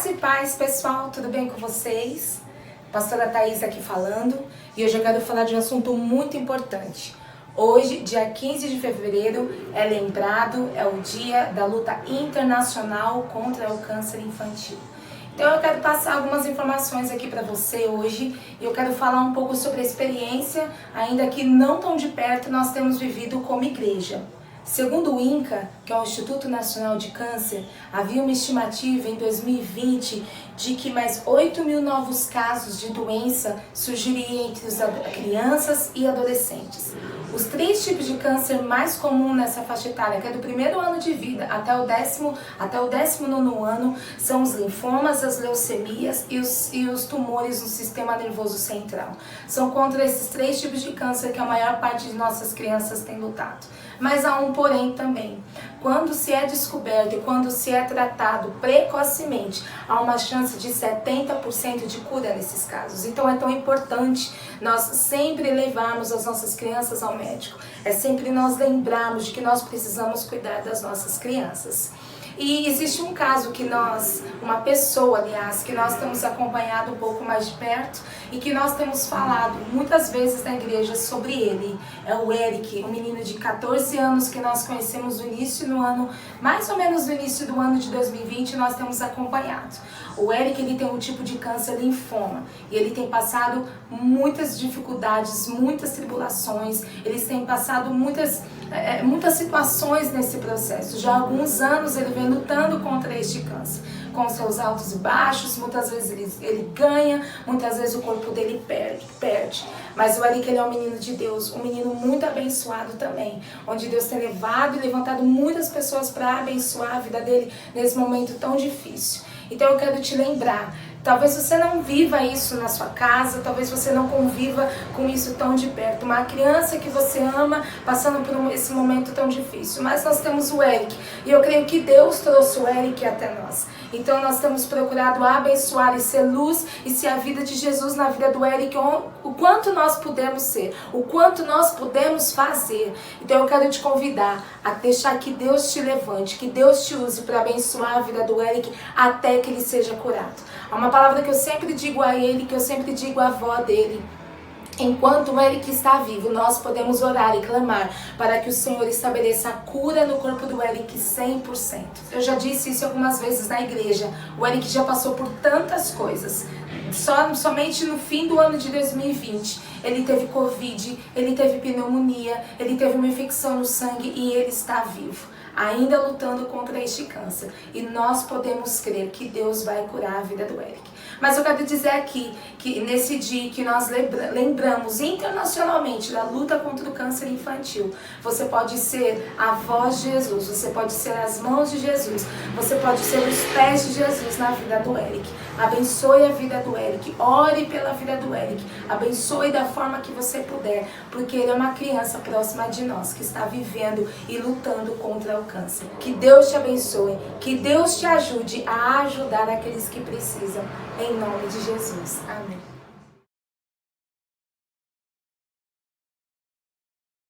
Graça e paz, pessoal, tudo bem com vocês? Pastora Thaís aqui falando, e hoje eu quero falar de um assunto muito importante. Hoje, dia 15 de fevereiro, é o dia da luta internacional contra o câncer infantil. Então eu quero passar algumas informações aqui para você hoje, e eu quero falar um pouco sobre a experiência, ainda que não tão de perto, nós temos vivido como igreja. Segundo o INCA, que é o Instituto Nacional de Câncer, havia uma estimativa em 2020 de que mais 8 mil novos casos de doença surgiriam entre as crianças e adolescentes. Os 3 tipos de câncer mais comuns nessa faixa etária, que é do primeiro ano de vida até o 19º ano, são os linfomas, as leucemias e os tumores no sistema nervoso central. São contra esses 3 tipos de câncer que a maior parte de nossas crianças tem lutado. Mas há um porém também. Quando se é descoberto e quando se é tratado precocemente, há uma chance de 70% de cura nesses casos. Então é tão importante nós sempre levarmos as nossas crianças ao médico. É sempre nós lembrarmos de que nós precisamos cuidar das nossas crianças. E existe um caso que uma pessoa, aliás, que nós temos acompanhado um pouco mais de perto e que nós temos falado muitas vezes na igreja sobre ele. É o Eric, um menino de 14 anos que nós conhecemos no início do ano, mais ou menos no início do ano de 2020, nós temos acompanhado. O Eric, ele tem um tipo de câncer linfoma e ele tem passado muitas dificuldades, muitas tribulações, eles têm passado muitas situações nesse processo. Já há alguns anos ele vem lutando contra este câncer, com seus altos e baixos, muitas vezes ele ganha, muitas vezes o corpo dele perde. Mas o Eric, ele é um menino de Deus, um menino muito abençoado também, onde Deus tem levado e levantado muitas pessoas para abençoar a vida dele nesse momento tão difícil. Então eu quero te lembrar, talvez você não viva isso na sua casa, talvez você não conviva com isso tão de perto. Uma criança que você ama passando por esse momento tão difícil. Mas nós temos o Eric, e eu creio que Deus trouxe o Eric até nós. Então nós temos procurado abençoar e ser luz e ser a vida de Jesus na vida do Eric, o quanto nós podemos ser, o quanto nós podemos fazer. Então eu quero te convidar a deixar que Deus te levante, que Deus te use para abençoar a vida do Eric até que ele seja curado. Há uma palavra que eu sempre digo a ele, que eu sempre digo à avó dele. Enquanto o Eric está vivo, nós podemos orar e clamar para que o Senhor estabeleça a cura no corpo do Eric 100%. Eu já disse isso algumas vezes na igreja. O Eric já passou por tantas coisas. Somente no fim do ano de 2020, ele teve Covid, ele teve pneumonia, ele teve uma infecção no sangue e ele está vivo, ainda lutando contra este câncer. E nós podemos crer que Deus vai curar a vida do Eric. Mas eu quero dizer aqui que nesse dia que nós lembramos internacionalmente da luta contra o câncer infantil, você pode ser a voz de Jesus, você pode ser as mãos de Jesus, você pode ser os pés de Jesus na vida do Eric. Abençoe a vida do Eric, ore pela vida do Eric, abençoe da forma que você puder, porque ele é uma criança próxima de nós, que está vivendo e lutando contra o câncer. Que Deus te abençoe, que Deus te ajude a ajudar aqueles que precisam, em nome de Jesus. Amém.